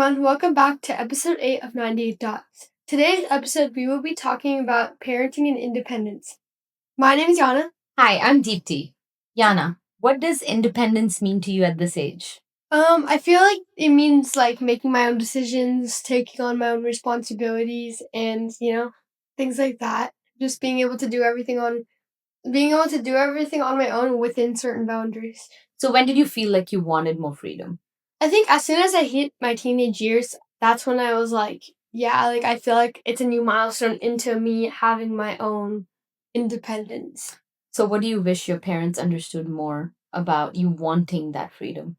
everyone, welcome back to episode 8 of 98 Dots. Today's episode, we will be talking about parenting and independence. My name is Yana. Hi, I'm Deepti. Yana, what does independence mean to you at this age? I feel like it means like making my own decisions, taking on my own responsibilities, and things like that. Just being able to do everything on my own within certain boundaries. So, when did you feel like you wanted more freedom? I think as soon as I hit my teenage years, that's when I was like, yeah, like I feel like it's a new milestone into me having my own independence. So, what do you wish your parents understood more about you wanting that freedom?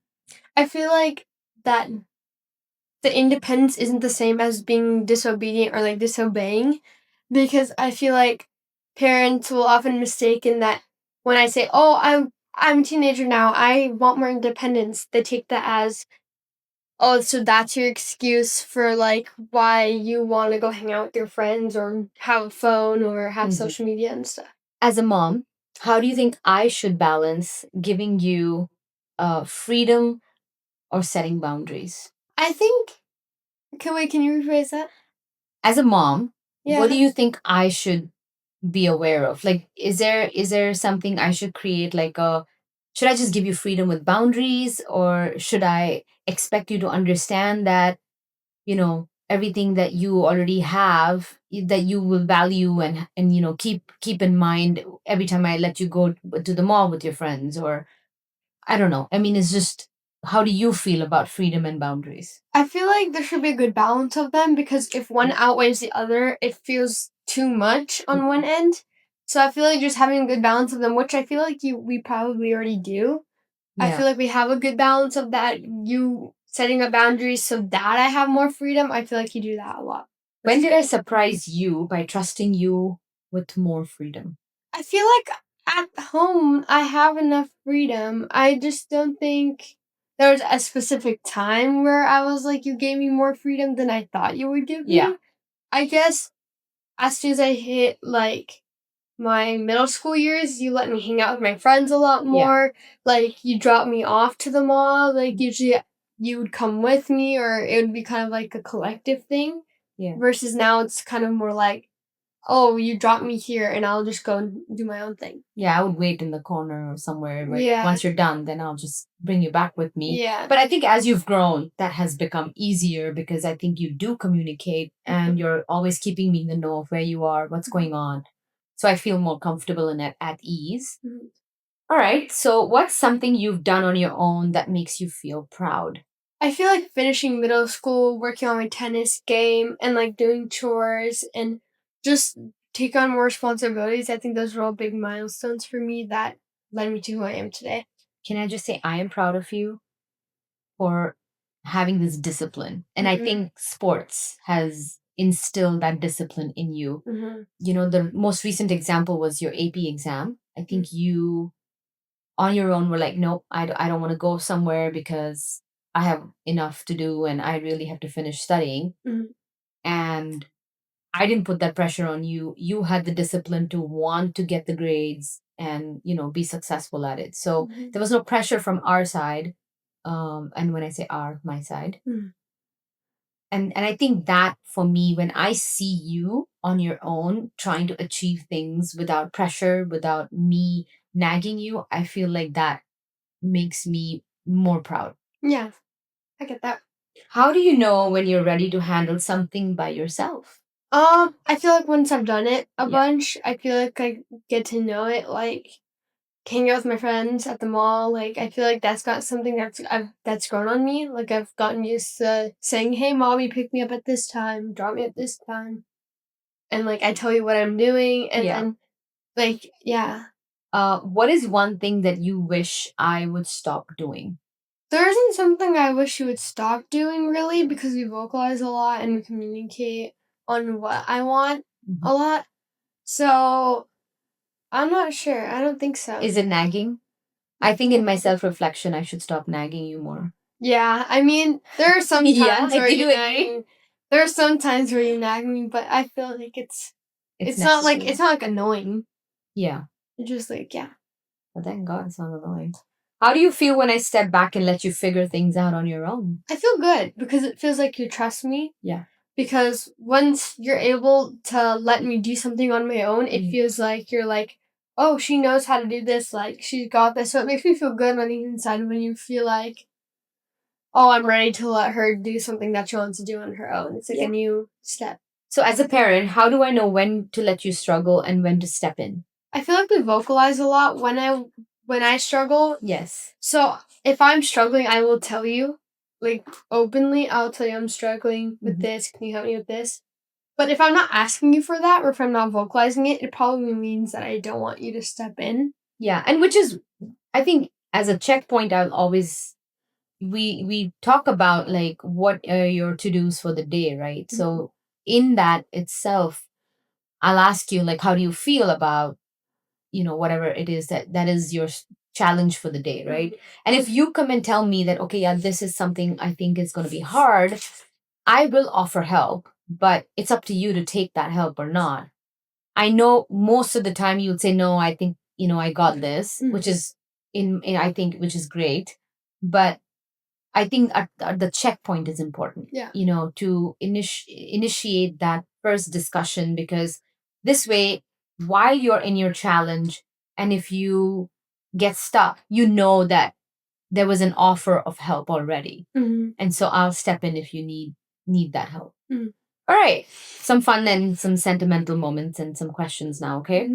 I feel like that the independence isn't the same as being disobedient or like disobeying, because I feel like parents will often mistaken that when I say, "Oh, I'm a teenager now. I want more independence," they take that as, oh, so that's your excuse for like why you want to go hang out with your friends or have a phone or have social media and stuff. As a mom, how do you think I should balance giving you freedom or setting boundaries? I think. Can you rephrase that? As a mom, what do Yeah. you think I should be aware of? Like, is there something I should create? Should I just give you freedom with boundaries, or should I expect you to understand that everything that you already have that you will value and keep in mind every time I let you go to the mall with your friends, or I don't know. I mean, it's just, how do you feel about freedom and boundaries? I feel like there should be a good balance of them because if one outweighs the other, it feels too much on one end. So I feel like just having a good balance of them, which I feel like we probably already do. I Yeah. feel like we have a good balance of that. You setting up boundaries so that I have more freedom. I feel like you do that a lot. When did I surprise you by trusting you with more freedom? I feel like at home I have enough freedom. I just don't think there was a specific time where I was like, you gave me more freedom than I thought you would give me. Yeah. I guess as soon as I hit like my middle school years, you let me hang out with my friends a lot more. Like you dropped me off to the mall. Like usually you would come with me or it would be kind of like a collective thing. Yeah. Versus now it's kind of more like, oh, you drop me here and I'll just go and do my own thing. Yeah, I would wait in the corner or somewhere. But Yeah. once you're done, then I'll just bring you back with me. Yeah. But I think as you've grown, that has become easier because I think you do communicate and you're always keeping me in the know of where you are, what's going on. So I feel more comfortable and at ease. Mhm. All right. So what's something you've done on your own that makes you feel proud? I feel like finishing middle school, working on my tennis game, and like doing chores and just take on more responsibilities. I think those were all big milestones for me that led me to who I am today. Can I just say I am proud of you for having this discipline? And I think sports has instilled that discipline in you. The most recent example was your AP exam. I think you on your own were like, nope, I don't want to go somewhere because I have enough to do and I really have to finish studying. And I didn't put that pressure on you. You had the discipline to want to get the grades and, be successful at it. So there was no pressure from our side. And when I say our, my side. And I think that for me, when I see you on your own trying to achieve things without pressure, without me nagging you, I feel like that makes me more proud. Yeah, I get that. How do you know when you're ready to handle something by yourself? I feel like once I've done it a bunch, I feel like I get to know it. Like hanging out with my friends at the mall. Like I feel like that's got something that's grown on me. Like I've gotten used to saying, "Hey, mommy, pick me up at this time, drop me at this time," and like I tell you what I'm doing, and then like yeah. What is one thing that you wish I would stop doing? There isn't something I wish you would stop doing really because we vocalize a lot and we communicate on what I want a lot. So I'm not sure. I don't think so. Is it nagging? I think in my self-reflection, I should stop nagging you more. Yeah, I mean, there are some times Yeah, where do you you agree? nag. There are some times where you nag me, but I feel like it's not like necessary. it's not like annoying. Yeah. It's just like yeah. But thank God it's not annoying. How do you feel when I step back and let you figure things out on your own? I feel good because it feels like you trust me. Yeah. Because once you're able to let me do something on my own, it feels like you're like, oh, she knows how to do this. Like, she's got this. So it makes me feel good on the inside when you feel like, oh, I'm ready to let her do something that she wants to do on her own. It's like a new step. So as a parent, how do I know when to let you struggle and when to step in? I feel like we vocalize a lot when I struggle. Yes. So if I'm struggling, I will tell you, like openly. I'll tell you I'm struggling with this. Can you help me with this? But if I'm not asking you for that, or if I'm not vocalizing it, it probably means that I don't want you to step in. Yeah, and which is, I think, as a checkpoint, I'll always we talk about like what are your to dos for the day, right? So in that itself, I'll ask you like, how do you feel about whatever it is that is your challenge for the day, right? And if you come and tell me that, okay, yeah, this is something I think is going to be hard, I will offer help, but it's up to you to take that help or not. I know most of the time you would say, no, I think, I got this, which is I think, which is great. But I think at the checkpoint is important, Yeah. To initiate that first discussion, because this way, while you're in your challenge, and if you get stuck, you know that there was an offer of help already. And so I'll step in if you need that help. All right. Some fun and some sentimental moments and some questions now, okay?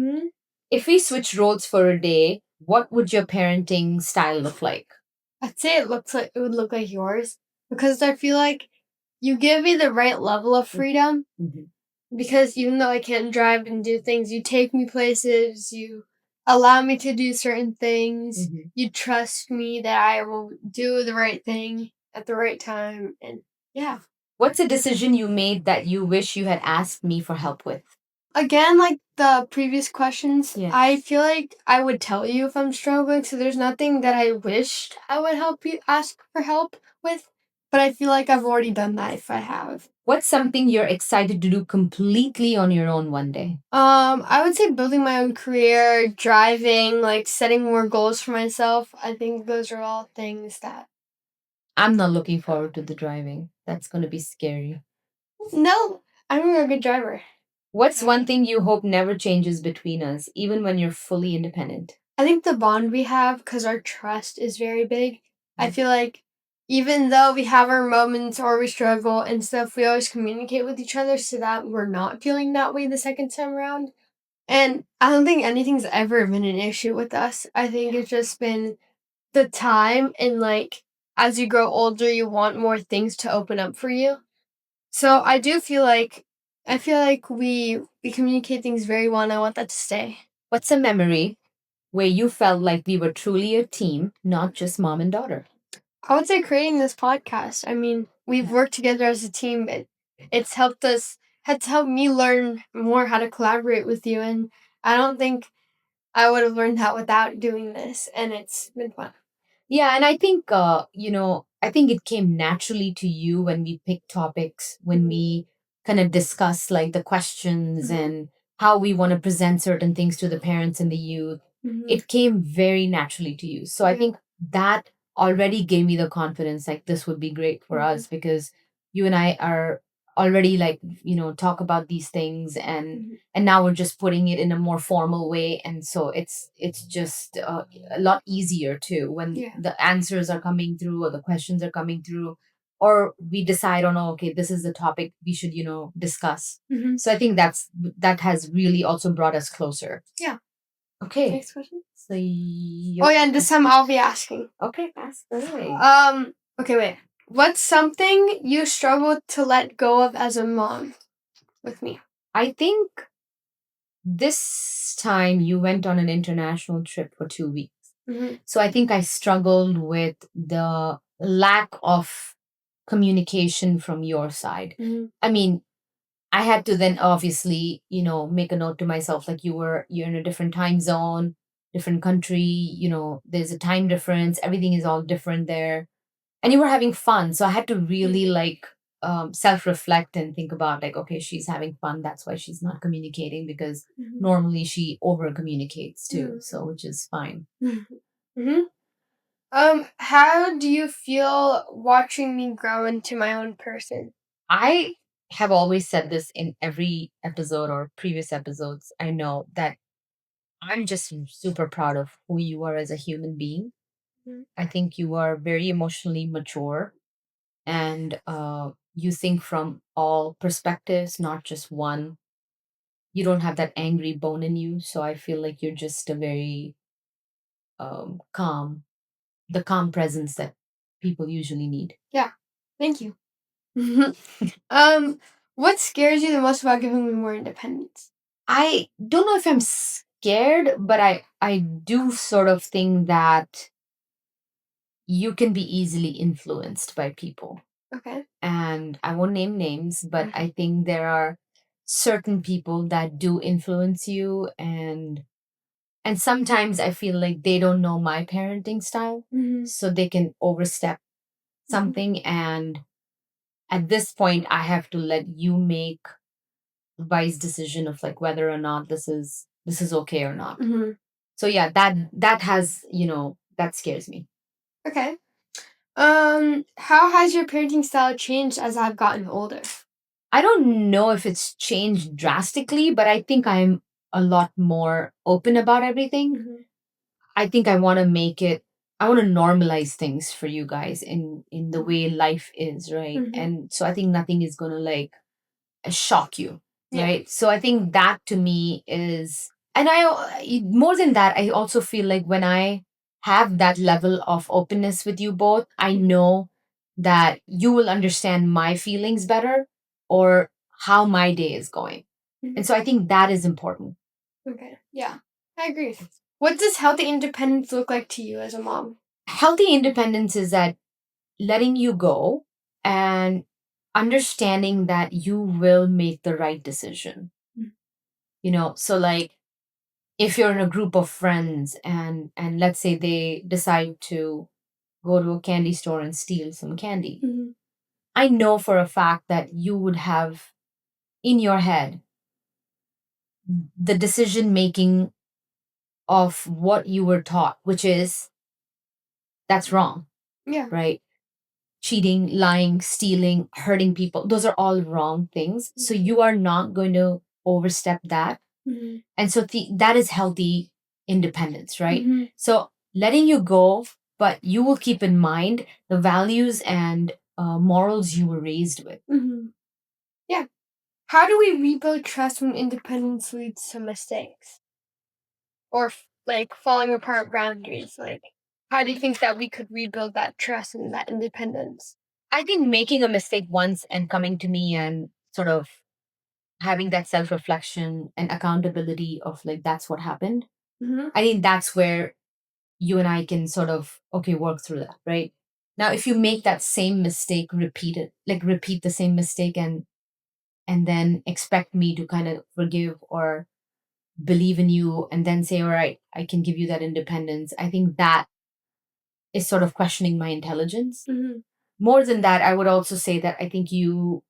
If we switch roles for a day, what would your parenting style look like? I'd say it would look like yours because I feel like you give me the right level of freedom. Because even though I can't drive and do things, you take me places, you allow me to do certain things, you trust me that I will do the right thing at the right time, and yeah. What's a decision you made that you wish you had asked me for help with? Again, like the previous questions, Yeah. I feel like I would tell you if I'm struggling, so there's nothing that I wished I would help you ask for help with, but I feel like I've already done that if I have. What's something you're excited to do completely on your own one day? I would say building my own career, driving, like setting more goals for myself. I think those are all things that. I'm not looking forward to the driving. That's going to be scary. No, I'm a good driver. What's one thing you hope never changes between us, even when you're fully independent? I think the bond we have, because our trust is very big. I feel like even though we have our moments or we struggle and stuff, we always communicate with each other so that we're not feeling that way the second time around. And I don't think anything's ever been an issue with us. I think it's just been the time and like as you grow older, you want more things to open up for you. So I feel like we communicate things very well, and I want that to stay. What's a memory where you felt like we were truly a team, not just mom and daughter? I would say creating this podcast. I mean, we've worked together as a team. It's helped us. It's helped me learn more how to collaborate with you, and I don't think I would have learned that without doing this. And it's been fun. Yeah, and I think I think it came naturally to you when we picked topics, when we kind of discuss like the questions and how we want to present certain things to the parents and the youth. It came very naturally to you. So I think that already gave me the confidence like this would be great for us, because you and I are already like, talk about these things, and now we're just putting it in a more formal way, and so it's just a lot easier too when the answers are coming through or the questions are coming through, or we decide on, oh, okay, this is the topic we should discuss. So I think that has really also brought us closer. Yeah. Okay. Next question. So Oh yeah, and this time I'll be asking. Okay, ask away. Okay, wait. What's something you struggled to let go of as a mom with me? I think this time you went on an international trip for 2 weeks. So I think I struggled with the lack of communication from your side. I mean, I had to then obviously, make a note to myself like you're in a different time zone, different country, there's a time difference, everything is all different there. And you were having fun. So I had to really like self-reflect and think about like, okay, she's having fun. That's why she's not communicating, because normally she over communicates too. So which is fine. How do you feel watching me grow into my own person? I have always said this in every episode or previous episodes. I know that I'm just super proud of who you are as a human being. Mhm. I think you are very emotionally mature and you think from all perspectives, not just one. You don't have that angry bone in you. So I feel like you're just a very calm, the calm presence that people usually need. Yeah. Thank you. um, what scares you the most about giving me more independence? I don't know if I'm scared, but I do sort of think that you can be easily influenced by people. Okay. And I won't name names, but I think there are certain people that do influence you, and sometimes I feel like they don't know my parenting style, so they can overstep something, and at this point I have to let you make a wise decision of like whether or not this is okay or not. Mm-hmm. So yeah, that has, that scares me. Okay. How has your parenting style changed as I've gotten older? I don't know if it's changed drastically, but I think I'm a lot more open about everything. I think I want to normalize things for you guys in the way life is, right? And so I think nothing is going to like shock you, Yeah. right? So I think that to me is, and more than that, I also feel like when I have that level of openness with you both, I know that you will understand my feelings better or how my day is going. And so I think that is important. Okay. Yeah. I agree. What does healthy independence look like to you as a mom? Healthy independence is that letting you go and understanding that you will make the right decision. So like if you're in a group of friends and let's say they decide to go to a candy store and steal some candy, I know for a fact that you would have in your head the decision making of what you were taught, which is that's wrong. Yeah. Right? Cheating, lying, stealing, hurting people, those are all wrong things. So you are not going to overstep that. And so that is healthy independence, right? So letting you go, but you will keep in mind the values and morals you were raised with. Yeah. How do we rebuild trust when independence leads to mistakes? Or like falling apart boundaries? Like, how do you think that we could rebuild that trust and that independence? I think making a mistake once and coming to me and sort of having that self reflection and accountability of like, that's what happened. I think that's where you and I can sort of, okay, work through that, right? Now, if you make that same mistake repeated, like repeat the same mistake and then expect me to kind of forgive or believe in you and then say, all right, I can give you that independence. I think that is sort of questioning my intelligence. More than that, I would also say that I think you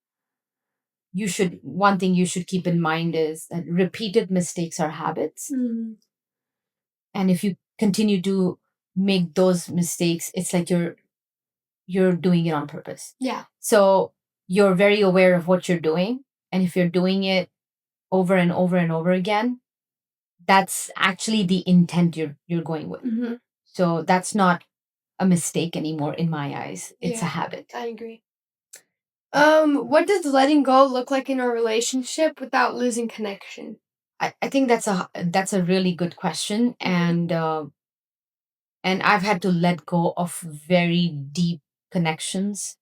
should one thing you should keep in mind is that repeated mistakes are habits. And if you continue to make those mistakes, it's like you're doing it on purpose. Yeah. So you're very aware of what you're doing. And if you're doing it over and over and over again, that's actually the intent you're going with. So that's not a mistake anymore in my eyes. It's a habit. I agree. What does letting go look like in a relationship without losing connection? I think that's a really good question. And I've had to let go of very deep connections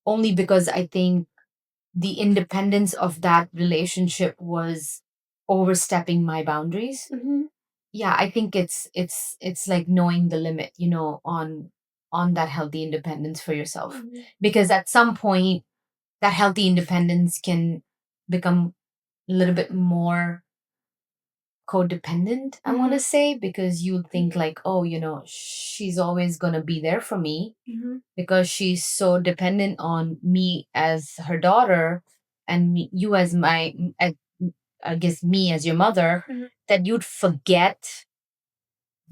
only because I think the independence of that relationship was overstepping my boundaries. Yeah, I think it's like knowing the limit, on that healthy independence for yourself. Because at some point that healthy independence can become a little bit more codependent, I want to say, because you think like, oh, she's always going to be there for me because she's so dependent on me as her daughter and you as I guess me as your mother, that you'd forget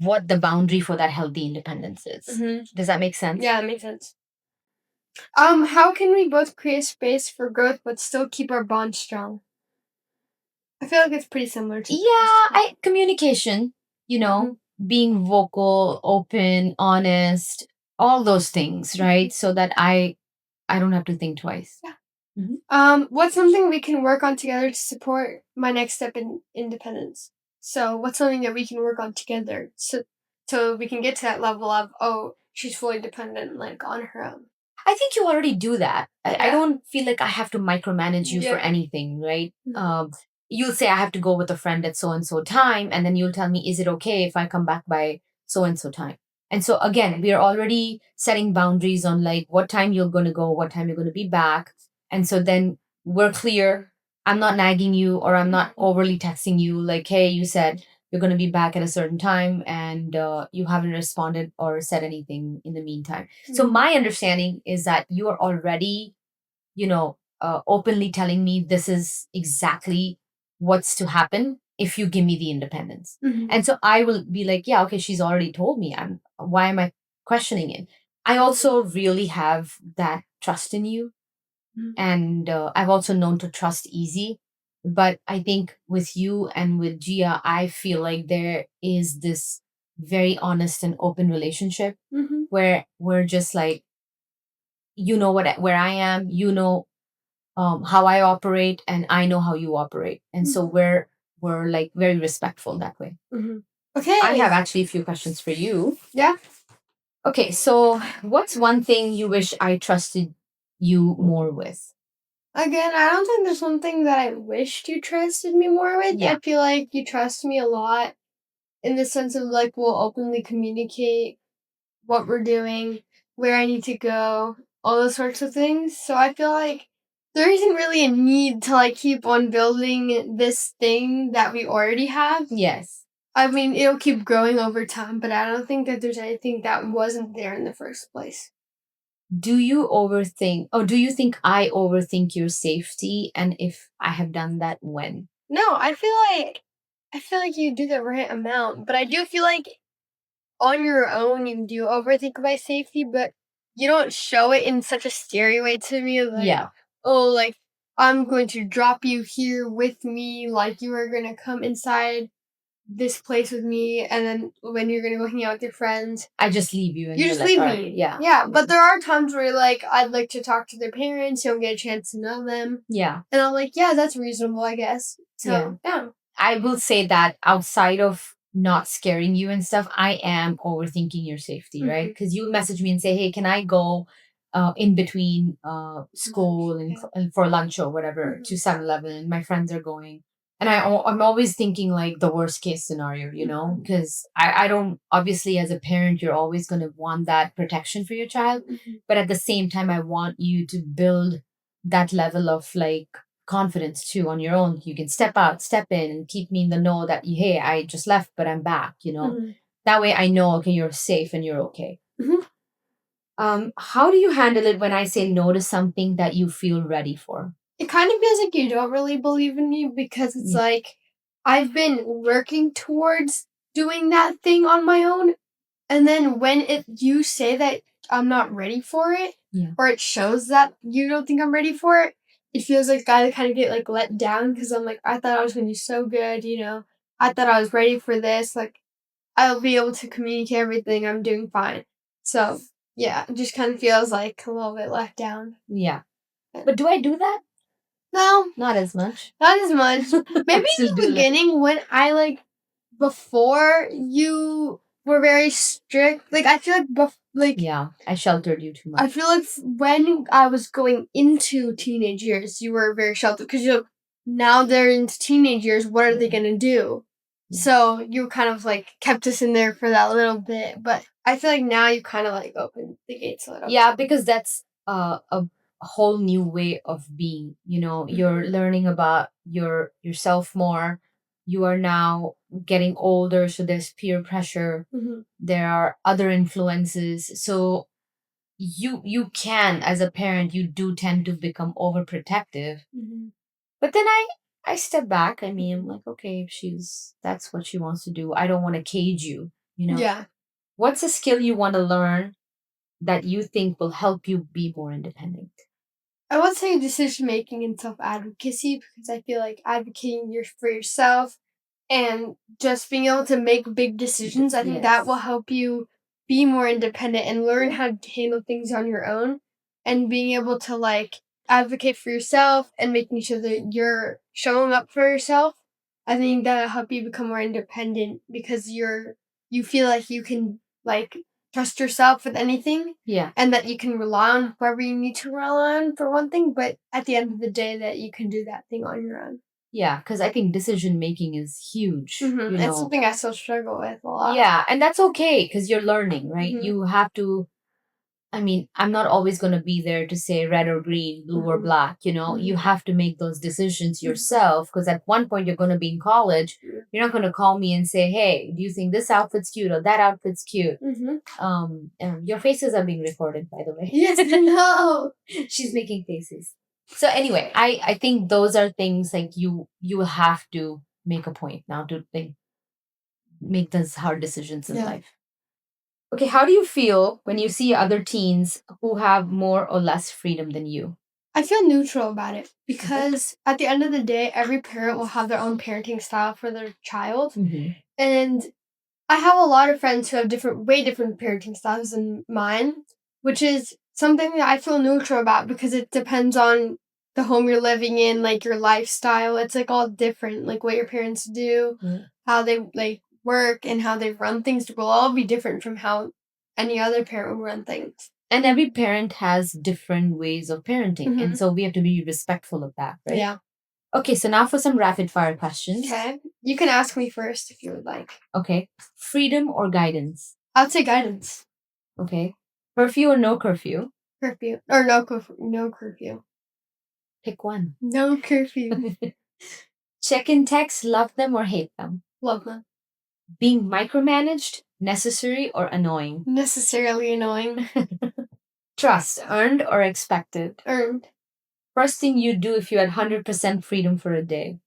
what the boundary for that healthy independence is. Does that make sense? Yeah, it makes sense. How can we both create space for growth but still keep our bond strong? I feel like it's pretty similar to communication, being vocal, open, honest, all those things, right? So that I don't have to think twice. Yeah. Mhm. What's something we can work on together to support my next step in independence? So what's something that we can work on together so we can get to that level of, oh, she's fully dependent, like, on her own? I think you already do that. I Yeah. don't feel like I have to micromanage you for Yeah. anything, right? Mhm. You'll say I have to go with a friend at so and so time, and then you'll tell me, is it okay if I come back by so and so time? And so again, we are already setting boundaries on like what time you're going to go, what time you're going to be back. And so then we're clear. I'm not nagging you or I'm not overly texting you like, hey, you said you're going to be back at a certain time and you haven't responded or said anything in the meantime. So my understanding is that you are already, openly telling me this is exactly what's to happen if you give me the independence. And so I will be like, yeah, okay, she's already told me. Why am I questioning it? I also really have that trust in you. And I've also known to trust easy. But I think with you and with Gia, I feel like there is this very honest and open relationship where we're just like, where I am, how I operate, and I know how you operate, and so we're like very respectful that way. Okay. I have actually a few questions for you. Yeah. Okay, so what's one thing you wish I trusted you more with? Again, I don't think there's something that I wished you trusted me more with. Yeah. I feel like you trust me a lot in the sense of like we'll openly communicate what we're doing, where I need to go, all those sorts of things. So I feel like there isn't really a need to like keep on building this thing that we already have. Yes. I mean, it'll keep growing over time, but I don't think that there's anything that wasn't there in the first place. Do you think I overthink your safety? And if I have done that, when? No, I feel like you do the right amount, but I do feel like on your own you do overthink my safety, but you don't show it in such a scary way to me. Like, Yeah. oh, like I'm going to drop you here with me, like you are gonna come inside this place with me, and then when you're gonna go hang out with your friends, I just leave you and you you're just like, leave "All me. right, yeah. Yeah, but there are times where like I'd like to talk to their parents, you don't get a chance to know them. Yeah. And I'm like, yeah, that's reasonable, I guess. So yeah. I will say that outside of not scaring you and stuff, I am overthinking your safety, right? Because you message me and say, hey, can I go in between school and for lunch or whatever to 7-Eleven? And my friends are going. And I'm always thinking like the worst case scenario, because I don't, obviously, as a parent, you're always going to want that protection for your child. But at the same time, I want you to build that level of like confidence too on your own. You can step out, step in, and keep me in the know that, hey, I just left, but I'm back. That way I know, okay, you're safe and you're okay. How do you handle it when I say no to something that you feel ready for? It kind of feels like you don't really believe in me because it's like I've been working towards doing that thing on my own, and then when you say that I'm not ready for it, or it shows that you don't think I'm ready for it, it feels like I kind of get like let down because I'm like, I thought I was going to do so good, I thought I was ready for this, like I'll be able to communicate everything, I'm doing fine. So yeah, it just kind of feels like a little bit let down. Yeah. But do I do that? No, not as much. Not as much. Maybe in the beginning when I before you were very strict. Like I feel like yeah, I sheltered you too much. I feel like when I was going into teenage years, you were very sheltered because now they're into teenage years. What are they gonna do? Yeah. So you kind of like kept us in there for that little bit, but I feel like now you kind of like opened the gates a little. Yeah, because that's a whole new way of being. You're learning about yourself more. You are now getting older, so there's peer pressure. There are other influences, so you can, as a parent, you do tend to become overprotective. But then I step back. I mean, I'm like, okay, if that's what she wants to do, I don't want to cage you. Yeah. What's a skill you want to learn that you think will help you be more independent? I would say decision making and self advocacy, because I feel like advocating for yourself and just being able to make big decisions, I think that will help you be more independent and learn how to handle things on your own, and being able to like advocate for yourself and making sure that you're showing up for yourself. I think that'll help you become more independent, because you feel like you can like trust yourself with anything. Yeah. And that you can rely on whoever you need to rely on for one thing, but at the end of the day that you can do that thing on your own. Yeah, because I think decision making is huge. It's something I still struggle with a lot. Yeah, and that's okay because you're learning, right? Mhm. You have to. I mean, I'm not always going to be there to say red or green, blue or black. You have to make those decisions yourself, because at one point you're going to be in college. You're not going to call me and say, "Hey, do you think this outfit's cute or that outfit's cute?" And your faces are being recorded, by the way. Yes, I know. She's making faces. So anyway, I think those are things like you have to make a point now to like make those hard decisions in life. Okay, how do you feel when you see other teens who have more or less freedom than you? I feel neutral about it, because at the end of the day, every parent will have their own parenting style for their child. And I have a lot of friends who have way different parenting styles than mine, which is something that I feel neutral about, because it depends on the home you're living in, like your lifestyle. It's like all different, like what your parents do, how they like work, and how they run things will all be different from how any other parent would run things. And every parent has different ways of parenting. And so we have to be respectful of that, right? Yeah. Okay, so now for some rapid fire questions. Okay. You can ask me first if you would like. Okay. Freedom or guidance? I'd say guidance. Okay. Curfew or no curfew? Curfew. Or no curfew. No curfew. Pick one. No curfew. Check-in texts, love them or hate them? Love them. Being micromanaged, necessary or annoying? Necessarily annoying. Trust, earned or expected? Earned. First thing you'd do if you had 100% freedom for a day?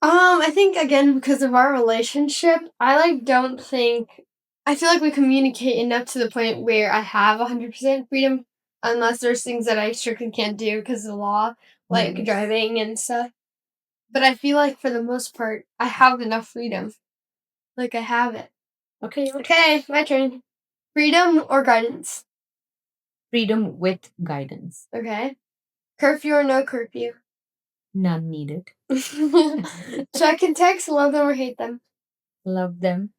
I think again, because of our relationship, I feel like we communicate enough to the point where I have 100% freedom, unless there's things that I strictly can't do because of the law, like driving and stuff. But I feel like for the most part, I have enough freedom. Like I have it. Okay, my turn. Freedom or guidance? Freedom with guidance. Okay. Curfew or no curfew? None needed. Check and text, love them or hate them? Love them.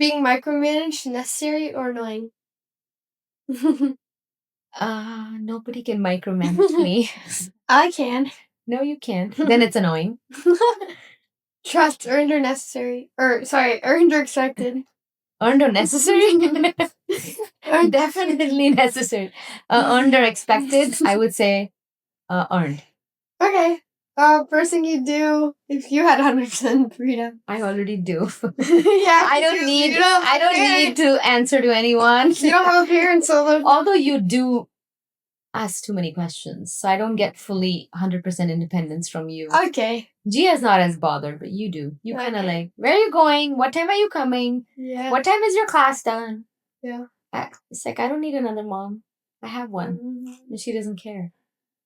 Being micromanaged, necessary or annoying? Nobody can micromanage me. I can. No, you can't. Then it's annoying. Trust, earned or necessary? Earned or expected? Earned or necessary? Definitely necessary. Earned or expected? I would say earned. Okay. First thing you do if you had 100% freedom. I already do. Yeah. I don't need to answer to anyone. You don't have a parent, so although you do ask too many questions, so I don't get fully 100% independence from you. Okay. Gia's not as bothered, but you do. You kind of like, where are you going? What time are you coming? Yeah. What time is your class done? Yeah. It's like, I don't need another mom. I have one. And she doesn't care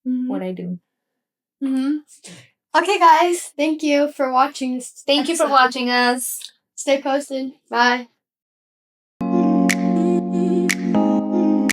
what I do. Okay, guys. Thank you for watching. Thank you for watching us. Stay posted. Bye.